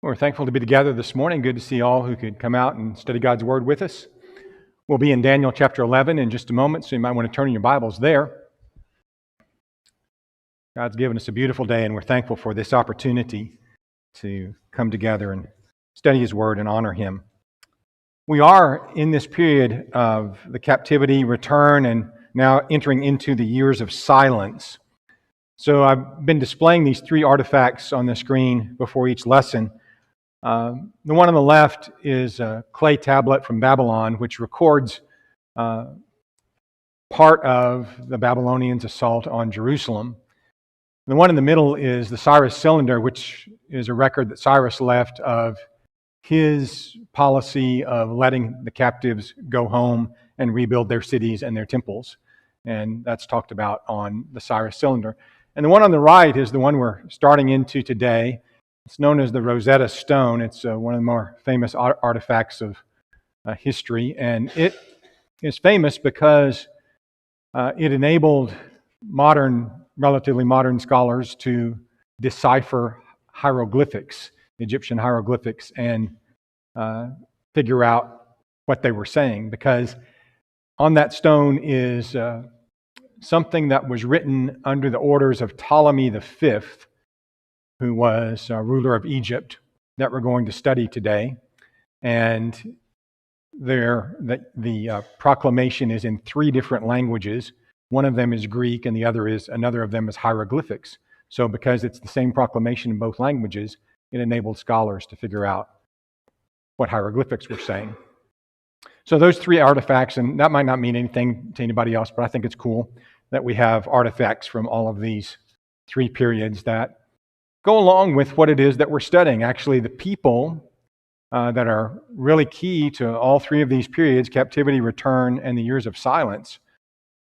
We're thankful to be together this morning. Good to see all who could come out and study God's Word with us. We'll be in Daniel chapter 11 in just a moment, so you might want to turn in your Bibles there. God's given us a beautiful day, and we're thankful for this opportunity to come together and study His Word and honor Him. We are in this period of the captivity, return, and now entering into the years of silence. So I've been displaying these three artifacts on the screen before each lesson. The one on the left is a clay tablet from Babylon, which records part of the Babylonians' assault on Jerusalem. The one in the middle is the Cyrus cylinder, which is a record that Cyrus left of his policy of letting the captives go home and rebuild their cities and their temples. And that's talked about on the Cyrus cylinder. And the one on the right is the one we're starting into today. It's known as the Rosetta Stone. It's one of the more famous artifacts of history, and it is famous because it enabled relatively modern scholars to decipher hieroglyphics, Egyptian hieroglyphics, and figure out what they were saying. Because on that stone is something that was written under the orders of Ptolemy V, who was a ruler of Egypt, that we're going to study today. And the proclamation is in three different languages. One of them is Greek, and another of them is hieroglyphics. So because it's the same proclamation in both languages, it enabled scholars to figure out what hieroglyphics were saying. So those three artifacts, and that might not mean anything to anybody else, but I think it's cool that we have artifacts from all of these three periods that go along with what it is that we're studying. Actually, the people that are really key to all three of these periods, captivity, return, and the years of silence,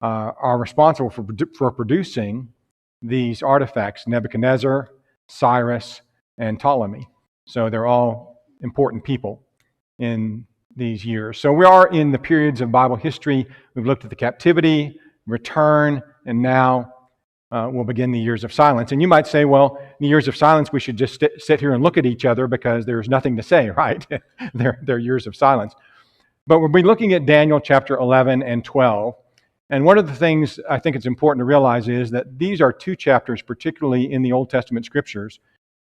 are responsible for producing these artifacts: Nebuchadnezzar, Cyrus, and Ptolemy. So they're all important people in these years. So we are in the periods of Bible history. We've looked at the captivity, return, and now we'll begin the years of silence. And you might say, well, in the years of silence, we should just sit here and look at each other because there's nothing to say, right? They're years of silence. But we'll be looking at Daniel chapter 11 and 12. And one of the things I think it's important to realize is that these are two chapters, particularly in the Old Testament scriptures,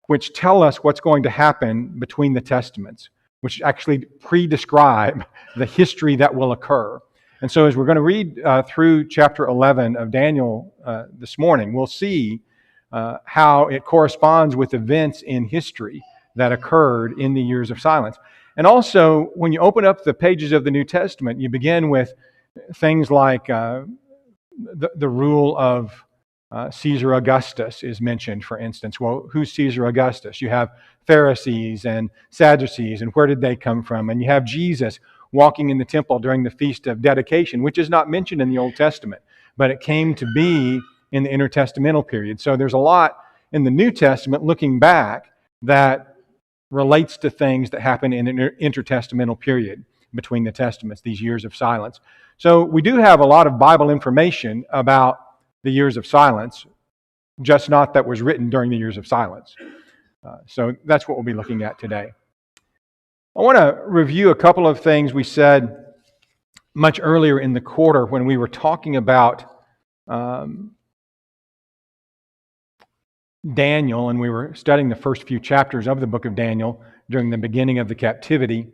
which tell us what's going to happen between the Testaments, which actually pre-describe the history that will occur. And so as we're going to read through chapter 11 of Daniel this morning, we'll see how it corresponds with events in history that occurred in the years of silence. And also, when you open up the pages of the New Testament, you begin with things like the rule of Caesar Augustus is mentioned, for instance. Well, who's Caesar Augustus? You have Pharisees and Sadducees, and where did they come from? And you have Jesus walking in the temple during the Feast of Dedication, which is not mentioned in the Old Testament, but it came to be in the intertestamental period. So there's a lot in the New Testament looking back that relates to things that happen in an intertestamental period between the Testaments, these years of silence. So we do have a lot of Bible information about the years of silence, just not that was written during the years of silence. So that's what we'll be looking at today. I want to review a couple of things we said much earlier in the quarter when we were talking about Daniel, and we were studying the first few chapters of the book of Daniel during the beginning of the captivity.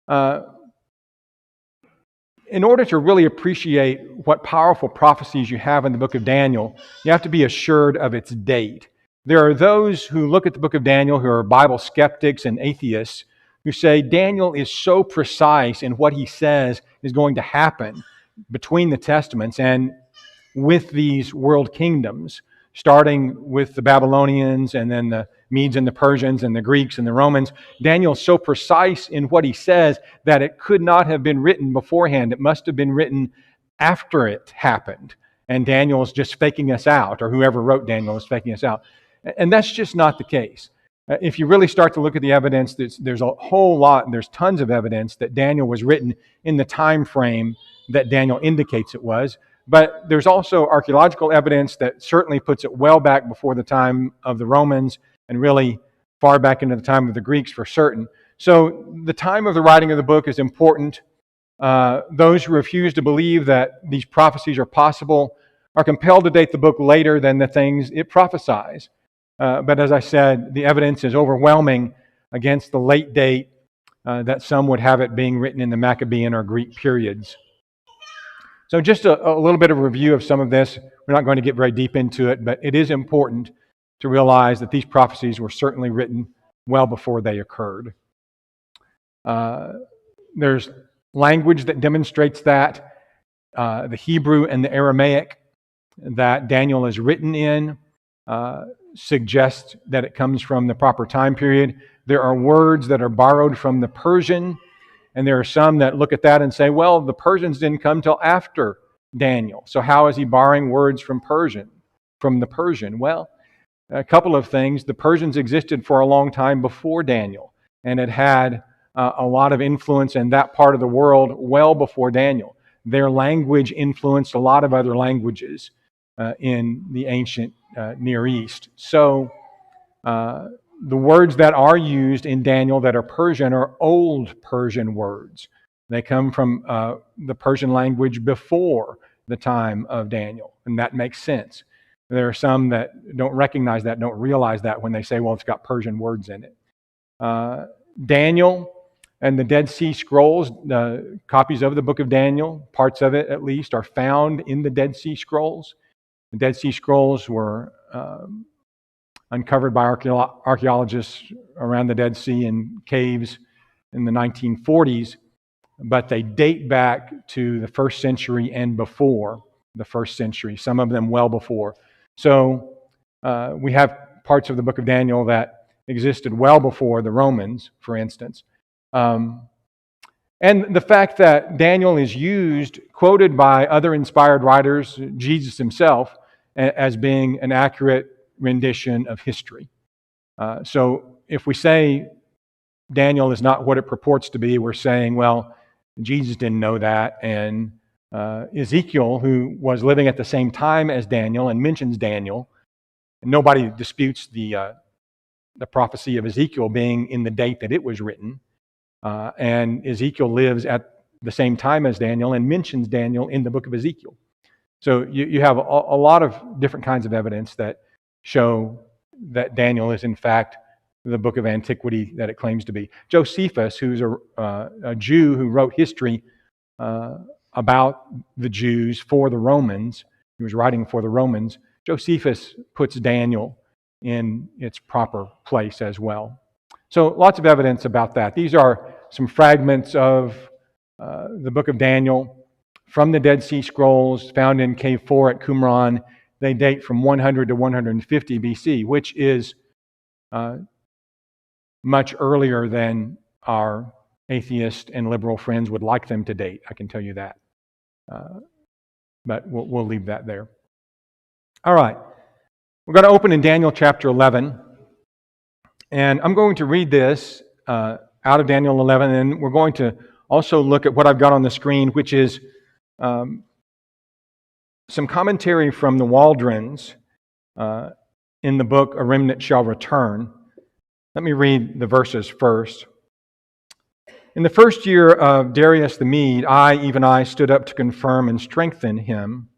In order to really appreciate what powerful prophecies you have in the book of Daniel, you have to be assured of its date. There are those who look at the book of Daniel who are Bible skeptics and atheists who say Daniel is so precise in what he says is going to happen between the Testaments and with these world kingdoms, starting with the Babylonians and then the Medes and the Persians and the Greeks and the Romans. Daniel is so precise in what he says that it could not have been written beforehand. It must have been written after it happened. And Daniel is just faking us out, or whoever wrote Daniel is faking us out. And that's just not the case. If you really start to look at the evidence, there's a whole lot, and there's tons of evidence that Daniel was written in the time frame that Daniel indicates it was. But there's also archaeological evidence that certainly puts it well back before the time of the Romans and really far back into the time of the Greeks for certain. So the time of the writing of the book is important. Those who refuse to believe that these prophecies are possible are compelled to date the book later than the things it prophesies. But as I said, the evidence is overwhelming against the late date that some would have it being written in the Maccabean or Greek periods. So just a little bit of a review of some of this. We're not going to get very deep into it, but it is important to realize that these prophecies were certainly written well before they occurred. There's language that demonstrates that. The Hebrew and the Aramaic that Daniel is written in suggest that it comes from the proper time period. There are words that are borrowed from the Persian, and there are some that look at that and say, well, the Persians didn't come till after Daniel. So how is he borrowing words from the Persian? Well, a couple of things. The Persians existed for a long time before Daniel, and it had a lot of influence in that part of the world well before Daniel. Their language influenced a lot of other languages in the ancient Near East. So the words that are used in Daniel that are Persian are Old Persian words. They come from the Persian language before the time of Daniel, and that makes sense. There are some that don't recognize that, don't realize that when they say, well, it's got Persian words in it. Daniel and the Dead Sea Scrolls, copies of the book of Daniel, parts of it at least, are found in the Dead Sea Scrolls. The Dead Sea Scrolls were uncovered by archaeologists around the Dead Sea in caves in the 1940s, but they date back to the first century and before the first century, some of them well before. So we have parts of the book of Daniel that existed well before the Romans, for instance. And the fact that Daniel is quoted by other inspired writers, Jesus himself, as being an accurate rendition of history. So if we say Daniel is not what it purports to be, we're saying, well, Jesus didn't know that, and Ezekiel, who was living at the same time as Daniel and mentions Daniel, and nobody disputes the prophecy of Ezekiel being in the date that it was written, and Ezekiel lives at the same time as Daniel and mentions Daniel in the book of Ezekiel. So you have a lot of different kinds of evidence that show that Daniel is in fact the book of antiquity that it claims to be. Josephus, who's a Jew who wrote history about the Jews for the Romans, he was writing for the Romans, Josephus puts Daniel in its proper place as well. So lots of evidence about that. These are some fragments of the book of Daniel from the Dead Sea Scrolls found in Cave 4 at Qumran. They date from 100 to 150 BC, which is much earlier than our atheist and liberal friends would like them to date. I can tell you that. But we'll leave that there. All right. We're going to open in Daniel chapter 11. And I'm going to read this out of Daniel 11, and we're going to also look at what I've got on the screen, which is some commentary from the Waldrons in the book A Remnant Shall Return. Let me read the verses first. In the first year of Darius the Mede, even I, stood up to confirm and strengthen him.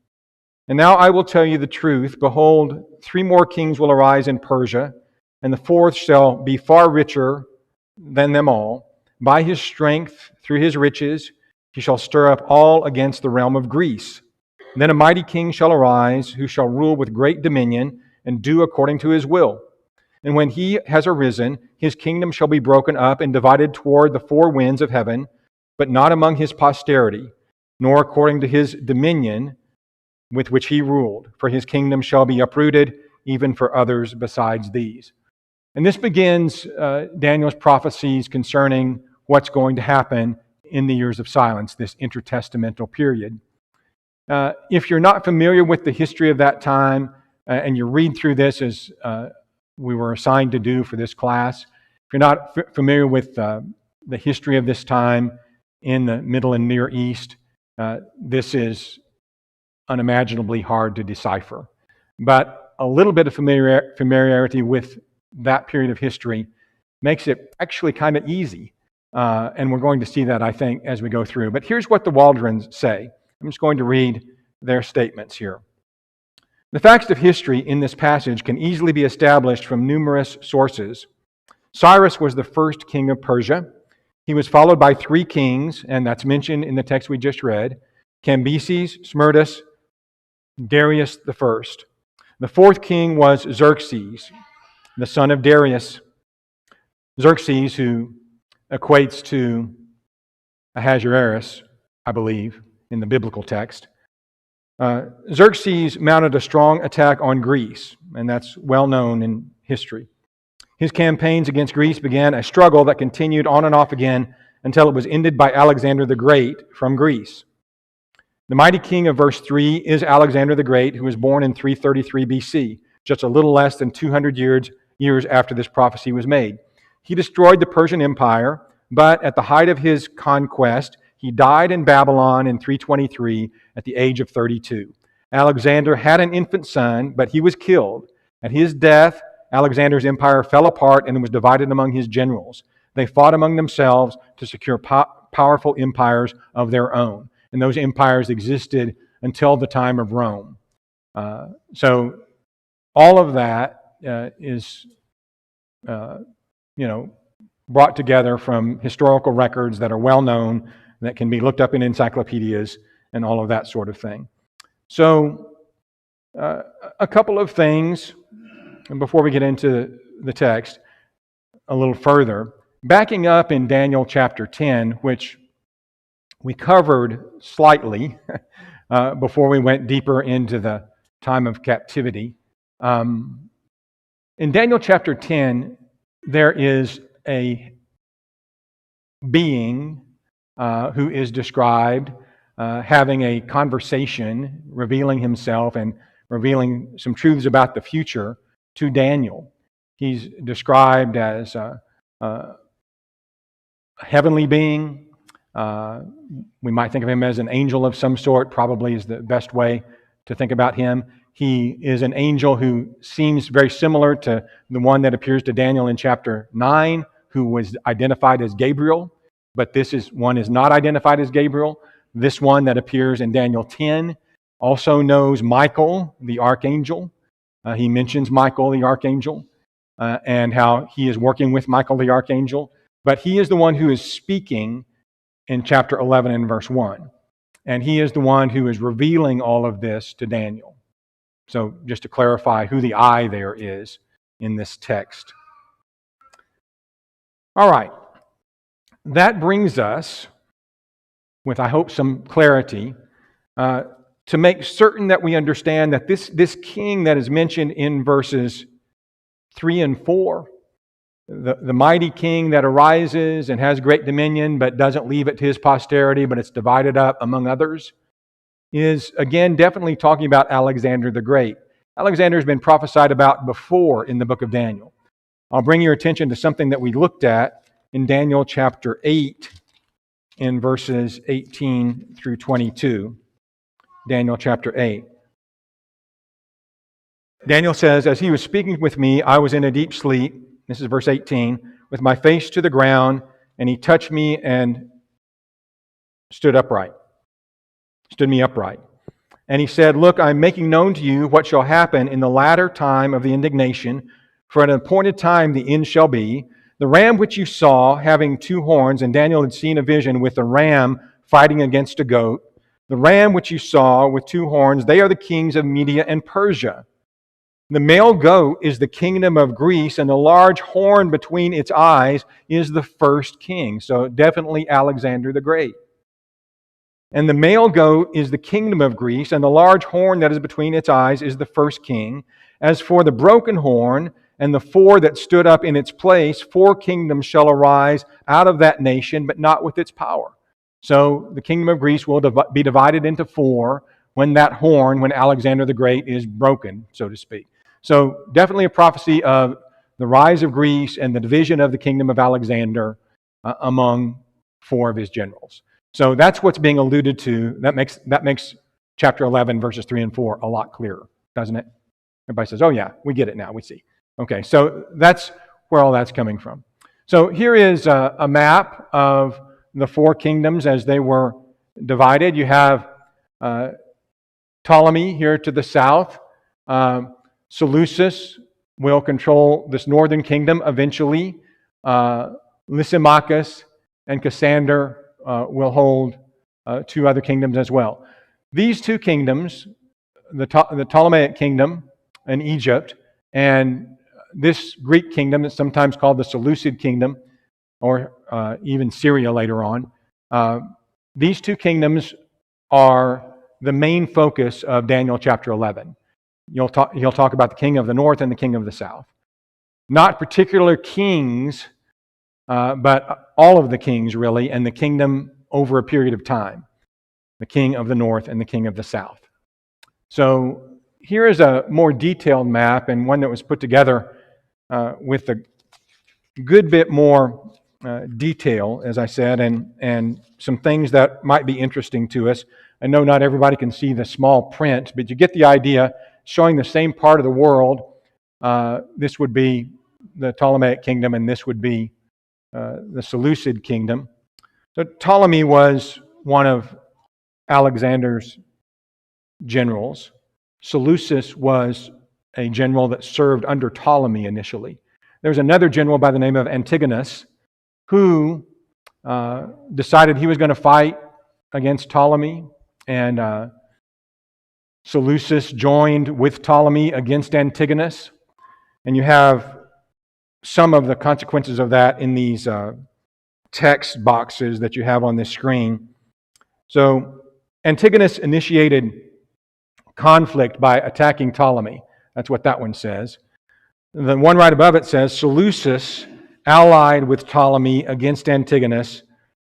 And now I will tell you the truth. Behold, 3 more kings will arise in Persia, and the 4th shall be far richer than them all. By his strength, through his riches, he shall stir up all against the realm of Greece. Then a mighty king shall arise, who shall rule with great dominion, and do according to his will. And when he has arisen, his kingdom shall be broken up and divided toward the 4 winds of heaven, but not among his posterity, nor according to his dominion with which he ruled. For his kingdom shall be uprooted, even for others besides these. And this begins Daniel's prophecies concerning what's going to happen in the years of silence, this intertestamental period. If you're not familiar with the history of that time, and you read through this as we were assigned to do for this class, if you're not familiar with the history of this time in the Middle and Near East, this is unimaginably hard to decipher. But a little bit of familiarity with that period of history makes it actually kind of easy. And we're going to see that, I think, as we go through. But here's what the Waldrons say. I'm just going to read their statements here. The facts of history in this passage can easily be established from numerous sources. Cyrus was the first king of Persia. He was followed by 3 kings, and that's mentioned in the text we just read: Cambyses, Smerdis, Darius the first. The 4th king was Xerxes, the son of Darius. Xerxes, who equates to Ahasuerus, I believe, in the biblical text. Xerxes mounted a strong attack on Greece, and that's well known in history. His campaigns against Greece began a struggle that continued on and off again until it was ended by Alexander the Great from Greece. The mighty king of verse 3 is Alexander the Great, who was born in 333 BC, just a little less than 200 years after this prophecy was made. He destroyed the Persian Empire, but at the height of his conquest, he died in Babylon in 323 at the age of 32. Alexander had an infant son, but he was killed. At his death, Alexander's empire fell apart and was divided among his generals. They fought among themselves to secure powerful empires of their own. And those empires existed until the time of Rome. So all of that is brought together from historical records that are well known, that can be looked up in encyclopedias and all of that sort of thing. So a couple of things, and before we get into the text a little further, backing up in Daniel chapter 10, which we covered slightly before we went deeper into the time of captivity. In Daniel chapter 10, there is a being who is described having a conversation, revealing himself and revealing some truths about the future to Daniel. He's described as a heavenly being. We might think of him as an angel of some sort, probably is the best way to think about him. He is an angel who seems very similar to the one that appears to Daniel in chapter 9, who was identified as Gabriel, but one is not identified as Gabriel. This one that appears in Daniel 10 also knows Michael, the archangel. He mentions Michael, the archangel, and how he is working with Michael, the archangel. But he is the one who is speaking in chapter 11 and verse 1. And he is the one who is revealing all of this to Daniel. So just to clarify who the I there is in this text. All right. That brings us, with I hope some clarity, to make certain that we understand that this king that is mentioned in verses 3 and 4, the mighty king that arises and has great dominion but doesn't leave it to his posterity, but it's divided up among others, is again definitely talking about Alexander the Great. Alexander has been prophesied about before in the book of Daniel. I'll bring your attention to something that we looked at in Daniel chapter 8 in verses 18 through 22. Daniel chapter 8. Daniel says, "As he was speaking with me, I was in a deep sleep," this is verse 18, "with my face to the ground, and he touched me and stood me upright. And he said, 'Look, I'm making known to you what shall happen in the latter time of the indignation, for at an appointed time the end shall be. The ram which you saw having 2 horns,'" and Daniel had seen a vision with a ram fighting against a goat. "The ram which you saw with 2 horns, they are the kings of Media and Persia. The male goat is the kingdom of Greece, and the large horn between its eyes is the first king." So definitely Alexander the Great. "And the male goat is the kingdom of Greece, and the large horn that is between its eyes is the first king. As for the broken horn and the 4 that stood up in its place, 4 kingdoms shall arise out of that nation, but not with its power." So the kingdom of Greece will be divided into 4 when Alexander the Great is broken, so to speak. So definitely a prophecy of the rise of Greece and the division of the kingdom of Alexander among 4 of his generals. So that's what's being alluded to. That makes chapter 11, verses 3 and 4 a lot clearer, doesn't it? Everybody says, "Oh yeah, we get it now, we see." Okay, so that's where all that's coming from. So here is a map of the four kingdoms as they were divided. You have Ptolemy here to the south. Seleucus will control this northern kingdom eventually. Lysimachus and Cassander will hold two other kingdoms as well. These two kingdoms, the Ptolemaic kingdom in Egypt and this Greek kingdom that's sometimes called the Seleucid kingdom, or even Syria later on, these two kingdoms are the main focus of Daniel chapter 11. He'll talk about the king of the north and the king of the south. Not particular kings, but all of the kings really, and the kingdom over a period of time. The king of the north and the king of the south. So here is a more detailed map, and one that was put together with a good bit more detail, as I said, and some things that might be interesting to us. I know not everybody can see the small print, but you get the idea, showing the same part of the world. This would be the Ptolemaic kingdom, and this would be the Seleucid kingdom. So Ptolemy was one of Alexander's generals. Seleucus was a general that served under Ptolemy initially. There's another general by the name of Antigonus who decided he was going to fight against Ptolemy, and Seleucus joined with Ptolemy against Antigonus. And you have some of the consequences of that in these text boxes that you have on this screen. So Antigonus initiated conflict by attacking Ptolemy. That's what that one says. The one right above it says, Seleucus allied with Ptolemy against Antigonus,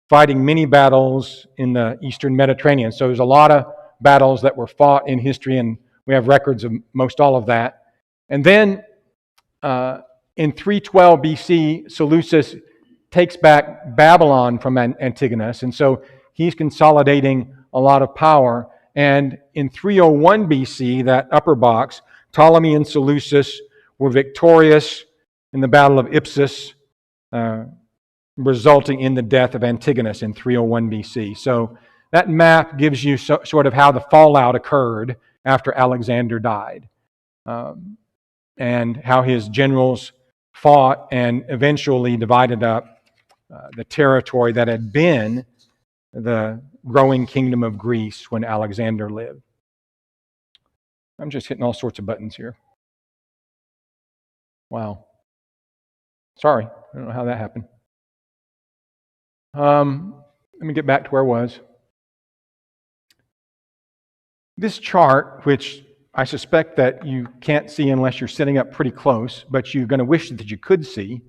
fighting many battles in the eastern Mediterranean. So there's a lot of battles that were fought in history, and we have records of most all of that. And then in 312 BC, Seleucus takes back Babylon from Antigonus, and so he's consolidating a lot of power. And in 301 BC, that upper box, Ptolemy and Seleucus were victorious in the Battle of Ipsus, resulting in the death of Antigonus in 301 BC. So that map gives you sort of how the fallout occurred after Alexander died, and how his generals fought and eventually divided up the territory that had been the growing kingdom of Greece when Alexander lived. I'm just hitting all sorts of buttons here. Wow. Sorry, I don't know how that happened. Let me get back to where I was. This chart, which I suspect that you can't see unless you're sitting up pretty close, but you're going to wish that you could see,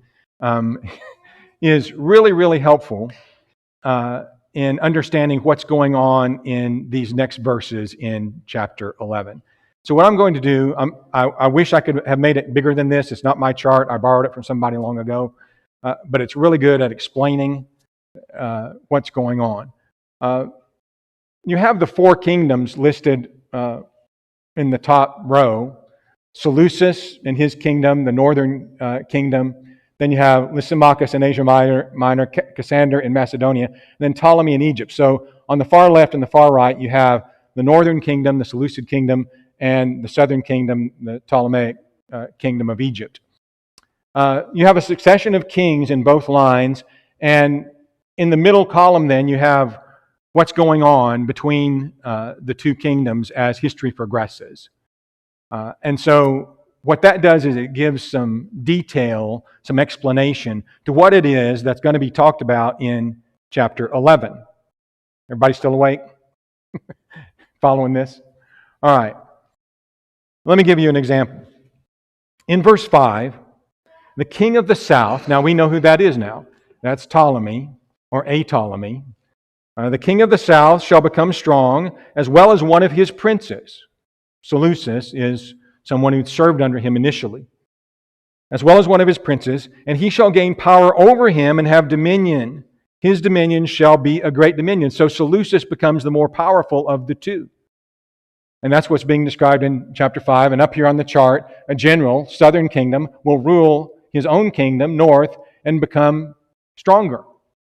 is really, really helpful in understanding what's going on in these next verses in chapter 11. So what I'm going to do, I wish I could have made it bigger than this. It's not my chart. I borrowed it from somebody long ago. But it's really good at explaining what's going on. You have the four kingdoms listed in the top row. Seleucus and his kingdom, the northern kingdom. Then you have Lysimachus in Asia Minor, Cassander in Macedonia, and then Ptolemy in Egypt. So on the far left and the far right, you have the northern kingdom, the Seleucid kingdom, and the southern kingdom, the Ptolemaic kingdom of Egypt. You have a succession of kings in both lines, and in the middle column then you have what's going on between the two kingdoms as history progresses. And so what that does is it gives some detail, some explanation to what it is that's going to be talked about in chapter 11. Everybody still awake? Following this? All right. Let me give you an example. In verse 5, the king of the south, now we know who that is now. That's Ptolemy, or a Ptolemy. The king of the south shall become strong, as well as one of his princes. Seleucus is someone who served under him initially. As well as one of his princes, and he shall gain power over him and have dominion. His dominion shall be a great dominion. So Seleucus becomes the more powerful of the two. And that's what's being described in chapter 5. And up here on the chart, a general, southern kingdom, will rule his own kingdom, north, and become stronger.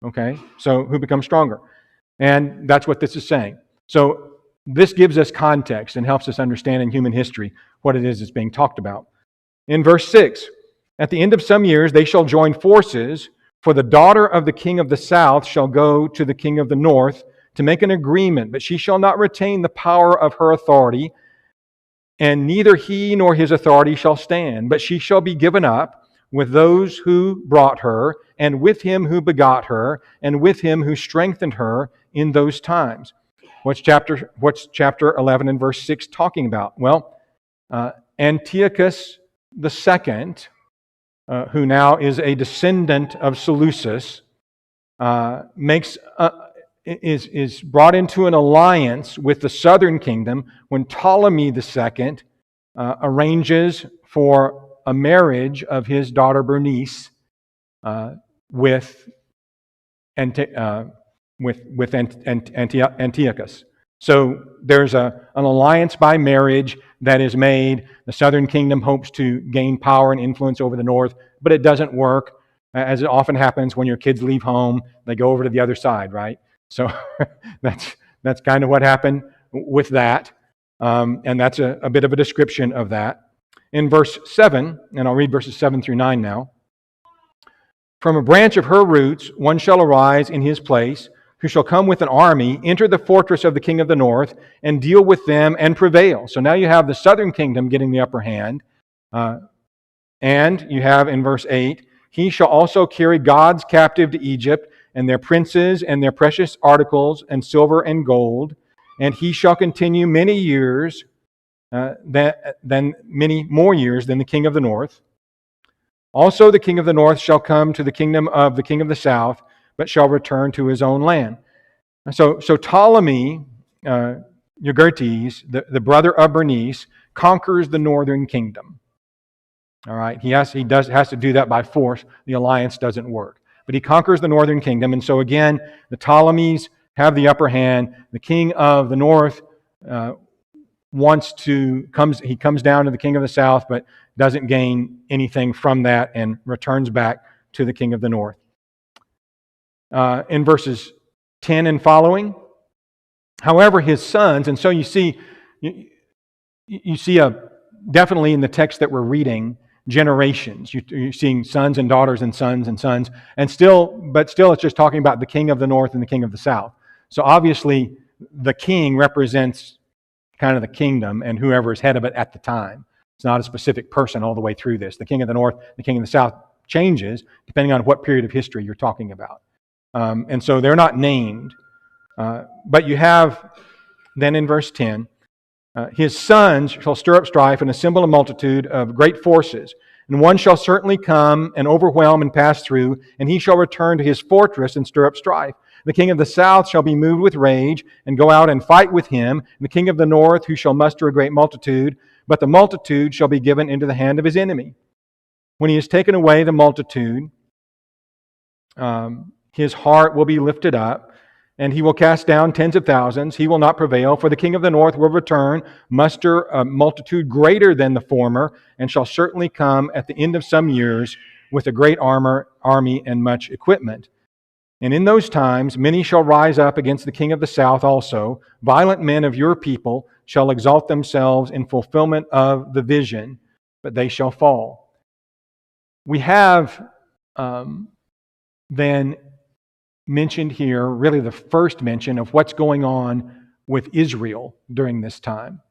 Okay? So who becomes stronger? And that's what this is saying. So this gives us context and helps us understand in human history what it is that's being talked about. In verse 6, at the end of some years they shall join forces, for the daughter of the king of the south shall go to the king of the north to make an agreement, but she shall not retain the power of her authority, and neither he nor his authority shall stand, but she shall be given up with those who brought her, and with him who begot her, and with him who strengthened her in those times. What's chapter 11 and verse 6 talking about? Well, Antiochus the second, who now is a descendant of Seleucus, is brought into an alliance with the southern kingdom when Ptolemy II arranges for a marriage of his daughter Bernice with Antiochus. So there's an alliance by marriage that is made. The southern kingdom hopes to gain power and influence over the north, but it doesn't work. As it often happens when your kids leave home, they go over to the other side, right? So that's kind of what happened with that. And that's a bit of a description of that. In verse 7, and I'll read verses 7 through 9 now. From a branch of her roots one shall arise in his place, who shall come with an army, enter the fortress of the king of the north, and deal with them and prevail. So now you have the southern kingdom getting the upper hand. And you have in verse 8, he shall also carry gods captive to Egypt, and their princes and their precious articles, and silver and gold. And he shall continue many years, many more years than the king of the north. Also the king of the north shall come to the kingdom of the king of the south, but shall return to his own land. So Ptolemy, Euergetes, the brother of Bernice, conquers the northern kingdom. All right, he has to do that by force. The alliance doesn't work. But he conquers the northern kingdom, and so again, the Ptolemies have the upper hand. The king of the north comes down to the king of the south, but doesn't gain anything from that and returns back to the king of the north. In verses 10 and following, however, his sons, and so you see definitely in the text that we're reading, generations. You're seeing sons and daughters and sons, but still it's just talking about the king of the north and the king of the south. So obviously the king represents kind of the kingdom and whoever is head of it at the time. It's not a specific person all the way through this. The king of the north, the king of the south changes depending on what period of history you're talking about. And so they're not named. But you have, then in verse 10, his sons shall stir up strife and assemble a multitude of great forces. And one shall certainly come and overwhelm and pass through, and he shall return to his fortress and stir up strife. The king of the south shall be moved with rage and go out and fight with him. And the king of the north, who shall muster a great multitude, but the multitude shall be given into the hand of his enemy. When he has taken away the multitude, his heart will be lifted up, and he will cast down tens of thousands. He will not prevail, for the king of the north will return, muster a multitude greater than the former, and shall certainly come at the end of some years with a great army and much equipment. And in those times many shall rise up against the king of the south also. Violent men of your people shall exalt themselves in fulfillment of the vision, but they shall fall. We have then mentioned here, really the first mention of what's going on with Israel during this time,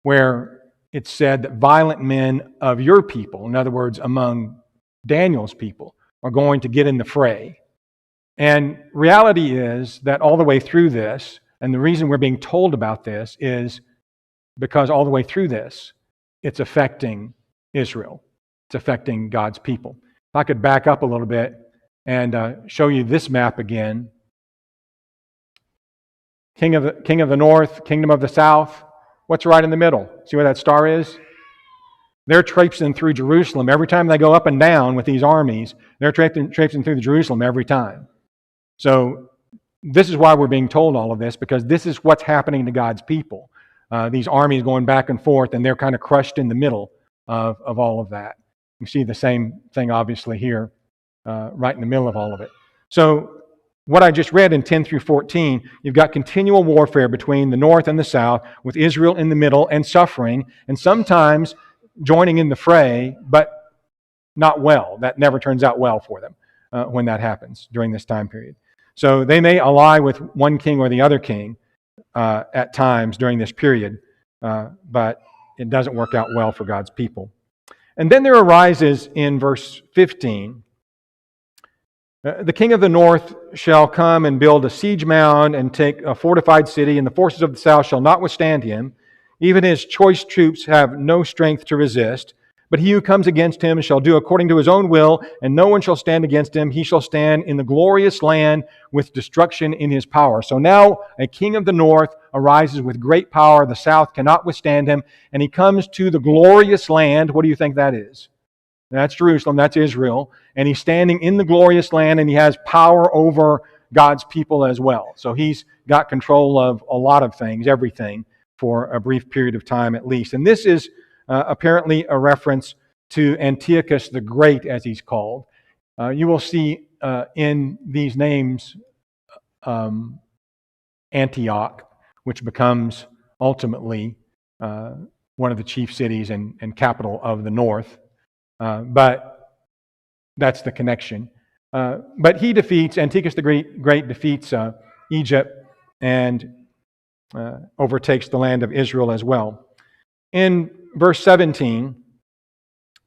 where it's said that violent men of your people, in other words, among Daniel's people, are going to get in the fray. And reality is that all the way through this, and the reason we're being told about this is because all the way through this, it's affecting Israel. It's affecting God's people. If I could back up a little bit and show you this map again. King of the north, kingdom of the south. What's right in the middle? See where that star is? They're traipsing through Jerusalem. Every time they go up and down with these armies, they're traipsing through Jerusalem every time. So this is why we're being told all of this, because this is what's happening to God's people. These armies going back and forth, and they're kind of crushed in the middle of all of that. You see the same thing obviously here. right in the middle of all of it. So what I just read in 10 through 14, you've got continual warfare between the north and the south, with Israel in the middle and suffering, and sometimes joining in the fray, but not well. That never turns out well for them when that happens during this time period. So they may ally with one king or the other king at times during this period, but it doesn't work out well for God's people. And then there arises in verse 15, the king of the north shall come and build a siege mound and take a fortified city, and the forces of the south shall not withstand him. Even his choice troops have no strength to resist. But he who comes against him shall do according to his own will, and no one shall stand against him. He shall stand in the glorious land with destruction in his power. So now a king of the north arises with great power. The south cannot withstand him, and he comes to the glorious land. What do you think that is? That's Jerusalem, that's Israel. And he's standing in the glorious land, and he has power over God's people as well. So he's got control of a lot of things, everything, for a brief period of time at least. And this is apparently a reference to Antiochus the Great, as he's called. You will see in these names Antioch, which becomes ultimately one of the chief cities and capital of the north. But that's the connection. But he defeats, Antiochus the Great defeats Egypt and overtakes the land of Israel as well. In verse 17,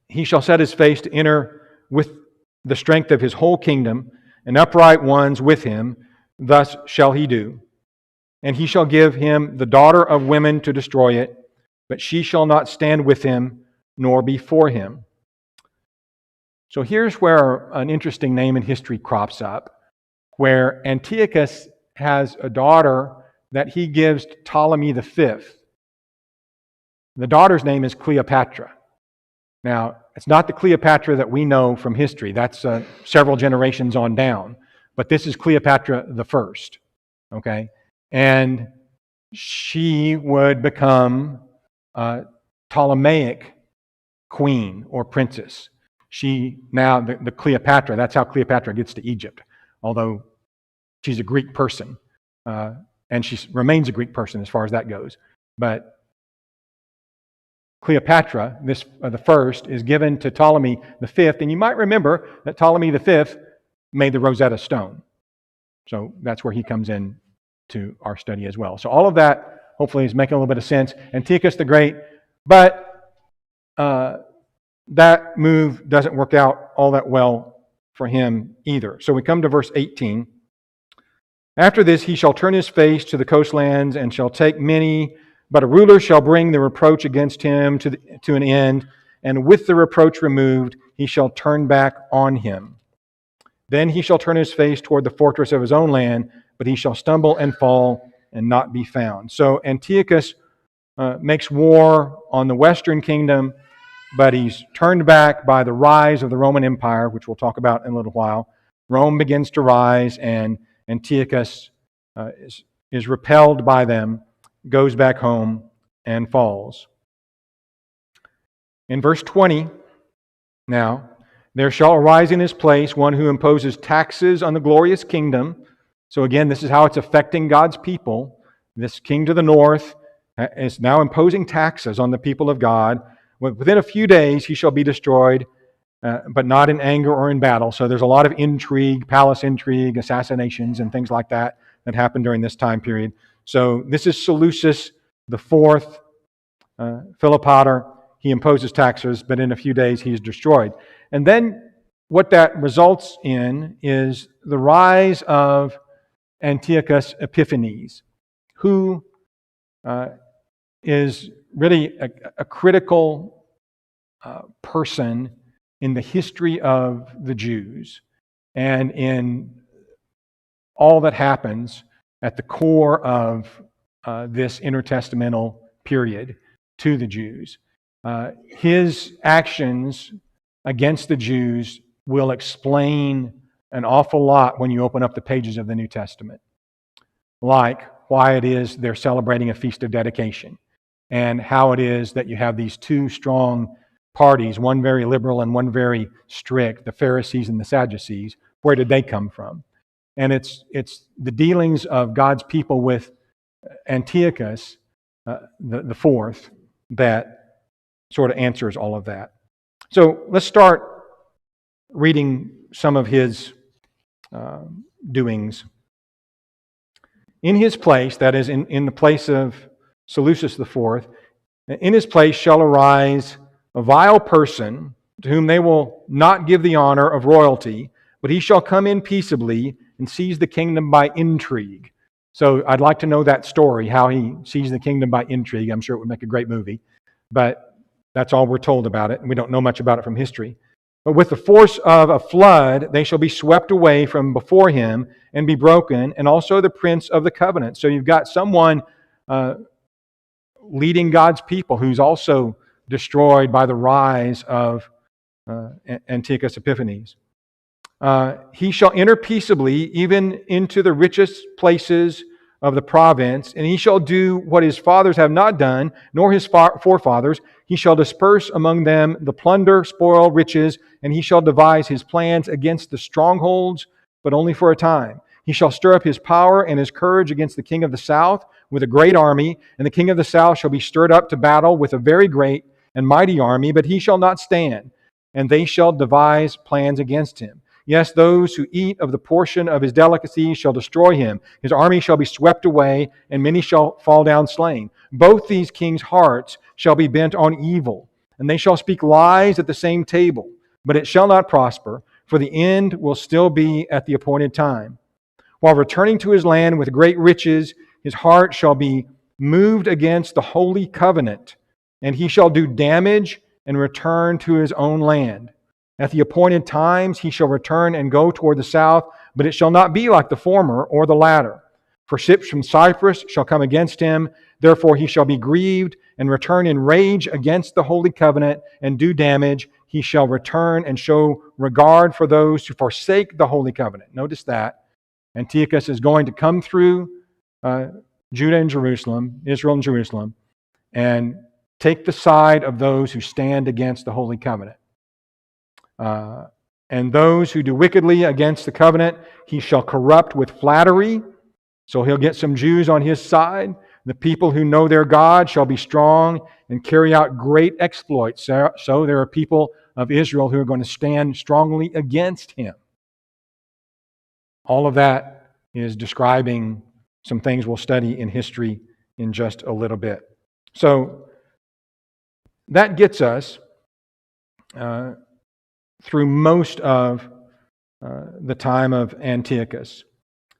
he shall set his face to enter with the strength of his whole kingdom, and upright ones with him, thus shall he do. And he shall give him the daughter of women to destroy it, but she shall not stand with him, nor before him. So here's where an interesting name in history crops up, where Antiochus has a daughter that he gives to Ptolemy V. The daughter's name is Cleopatra. Now, it's not the Cleopatra that we know from history. That's several generations on down. But this is Cleopatra the First. Okay? And she would become Ptolemaic queen or princess. The Cleopatra, that's how Cleopatra gets to Egypt. Although she's a Greek person. And she remains a Greek person as far as that goes. But Cleopatra, the first, is given to Ptolemy V, and you might remember that Ptolemy V made the Rosetta Stone. So that's where he comes in to our study as well. So all of that, hopefully, is making a little bit of sense. Antiochus the Great, but that move doesn't work out all that well for him either. So we come to verse 18. After this, he shall turn his face to the coastlands and shall take many. But a ruler shall bring the reproach against him to an end, and with the reproach removed, he shall turn back on him. Then he shall turn his face toward the fortress of his own land, but he shall stumble and fall and not be found. So Antiochus makes war on the western kingdom, but he's turned back by the rise of the Roman Empire, which we'll talk about in a little while. Rome begins to rise, and Antiochus is repelled by them, goes back home, and falls. In verse 20, now, there shall arise in his place one who imposes taxes on the glorious kingdom. So again, this is how it's affecting God's people. This king to the north is now imposing taxes on the people of God. Within a few days, he shall be destroyed, but not in anger or in battle. So there's a lot of intrigue, palace intrigue, assassinations, and things like that happen during this time period. So this is Seleucus the Fourth, Philopater. He imposes taxes, but in a few days he is destroyed. And then what that results in is the rise of Antiochus Epiphanes, who is really a critical person in the history of the Jews and in all that happens at the core of this intertestamental period to the Jews. His actions against the Jews will explain an awful lot when you open up the pages of the New Testament. Like why it is they're celebrating a feast of dedication, and how it is that you have these two strong parties, one very liberal and one very strict, the Pharisees and the Sadducees. Where did they come from? And it's the dealings of God's people with Antiochus, the fourth, that sort of answers all of that. So let's start reading some of his doings. In his place, that is, in the place of Seleucus IV, in his place shall arise a vile person to whom they will not give the honor of royalty, but he shall come in peaceably and seize the kingdom by intrigue. So I'd like to know that story, how he seized the kingdom by intrigue. I'm sure it would make a great movie, but that's all we're told about it, and we don't know much about it from history. But with the force of a flood, they shall be swept away from before him and be broken, and also the prince of the covenant. So you've got someone leading God's people who's also destroyed by the rise of Antiochus Epiphanes. He shall enter peaceably even into the richest places of the province, and he shall do what his fathers have not done, nor his forefathers. He shall disperse among them the plunder, spoil, riches, and he shall devise his plans against the strongholds, but only for a time. He shall stir up his power and his courage against the king of the south with a great army, and the king of the south shall be stirred up to battle with a very great and mighty army, but he shall not stand, and they shall devise plans against him. Yes, those who eat of the portion of his delicacies shall destroy him. His army shall be swept away, and many shall fall down slain. Both these kings' hearts shall be bent on evil, and they shall speak lies at the same table. But it shall not prosper, for the end will still be at the appointed time. While returning to his land with great riches, his heart shall be moved against the holy covenant, and he shall do damage and return to his own land. At the appointed times he shall return and go toward the south, but it shall not be like the former or the latter. For ships from Cyprus shall come against him, therefore he shall be grieved and return in rage against the holy covenant and do damage. He shall return and show regard for those who forsake the holy covenant. Notice that. Antiochus is going to come through Judah and Jerusalem, Israel and Jerusalem, and take the side of those who stand against the holy covenant. And those who do wickedly against the covenant, he shall corrupt with flattery. So he'll get some Jews on his side. The people who know their God shall be strong and carry out great exploits. So there are people of Israel who are going to stand strongly against him. All of that is describing some things we'll study in history in just a little bit. So that gets us through most of the time of Antiochus.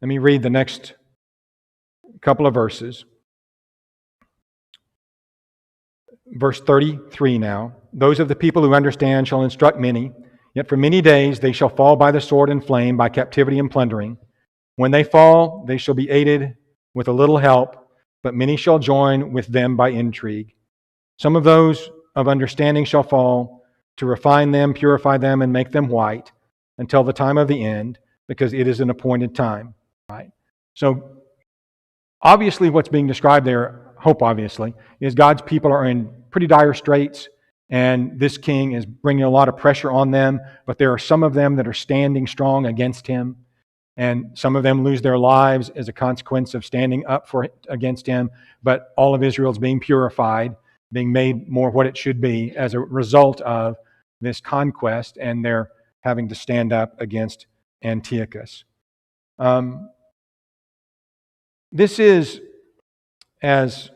Let me read the next couple of verses. Verse 33 now. Those of the people who understand shall instruct many, yet for many days they shall fall by the sword and flame, by captivity and plundering. When they fall, they shall be aided with a little help, but many shall join with them by intrigue. Some of those of understanding shall fall, to refine them, purify them, and make them white until the time of the end, because it is an appointed time. Right? So, obviously what's being described there, hope obviously, is God's people are in pretty dire straits, and this king is bringing a lot of pressure on them, but there are some of them that are standing strong against him, and some of them lose their lives as a consequence of standing up against him, but all of Israel is being purified, being made more what it should be as a result of this conquest, and they're having to stand up against Antiochus. This is, as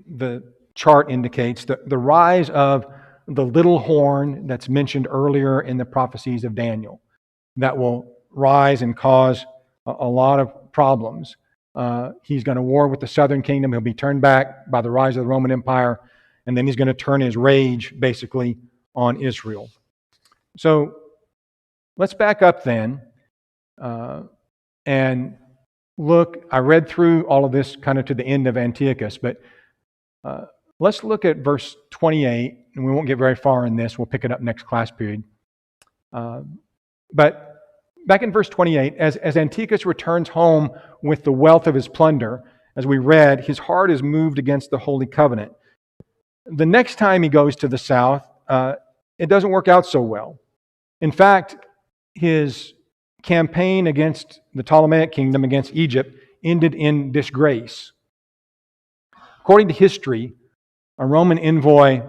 the chart indicates, the rise of the little horn that's mentioned earlier in the prophecies of Daniel that will rise and cause a lot of problems. He's going to war with the southern kingdom. He'll be turned back by the rise of the Roman Empire, and then he's going to turn his rage basically on Israel. So let's back up then and look. I read through all of this kind of to the end of Antiochus, but let's look at verse 28, and we won't get very far in this. We'll pick it up next class period. But back in verse 28, as Antiochus returns home with the wealth of his plunder, as we read, his heart is moved against the holy covenant. The next time he goes to the south, it doesn't work out so well. In fact, his campaign against the Ptolemaic kingdom, against Egypt, ended in disgrace. According to history, a Roman envoy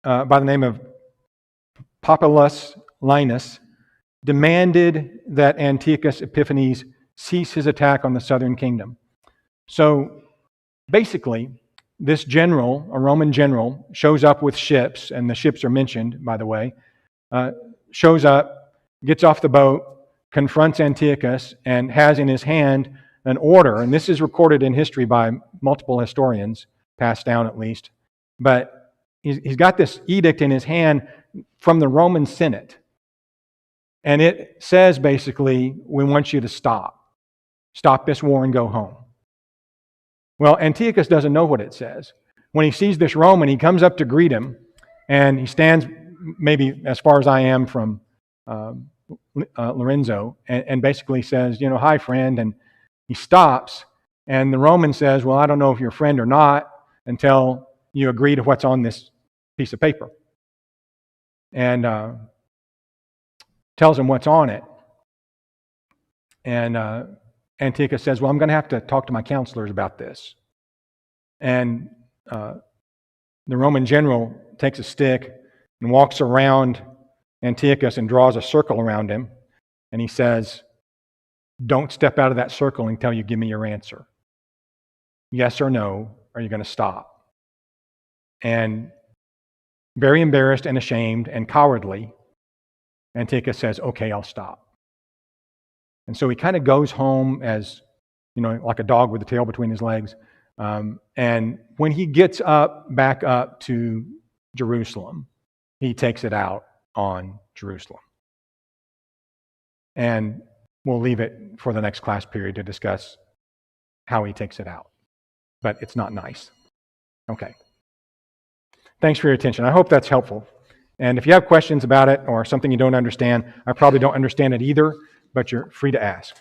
by the name of Populus Linus demanded that Antiochus Epiphanes cease his attack on the southern kingdom. So basically, this general, a Roman general, shows up with ships, and the ships are mentioned, by the way, shows up, gets off the boat, confronts Antiochus, and has in his hand an order, and this is recorded in history by multiple historians, passed down at least, but he's got this edict in his hand from the Roman Senate. And it says basically, we want you to stop. Stop this war and go home. Well, Antiochus doesn't know what it says. When he sees this Roman, he comes up to greet him, and he stands maybe as far as I am from Lorenzo, and basically says, hi, friend, and he stops, and the Roman says, well, I don't know if you're a friend or not until you agree to what's on this piece of paper. And tells him what's on it. And Antiochus says, well, I'm going to have to talk to my counselors about this. And the Roman general takes a stick and walks around Antiochus and draws a circle around him. And he says, don't step out of that circle until you give me your answer. Yes or no, are you going to stop? And very embarrassed and ashamed and cowardly, Antiochus says, okay, I'll stop. And so he kind of goes home as, like a dog with the tail between his legs. And when he gets back up to Jerusalem, he takes it out on Jerusalem. And we'll leave it for the next class period to discuss how he takes it out. But it's not nice. Okay. Thanks for your attention. I hope that's helpful. And if you have questions about it or something you don't understand, I probably don't understand it either, but you're free to ask.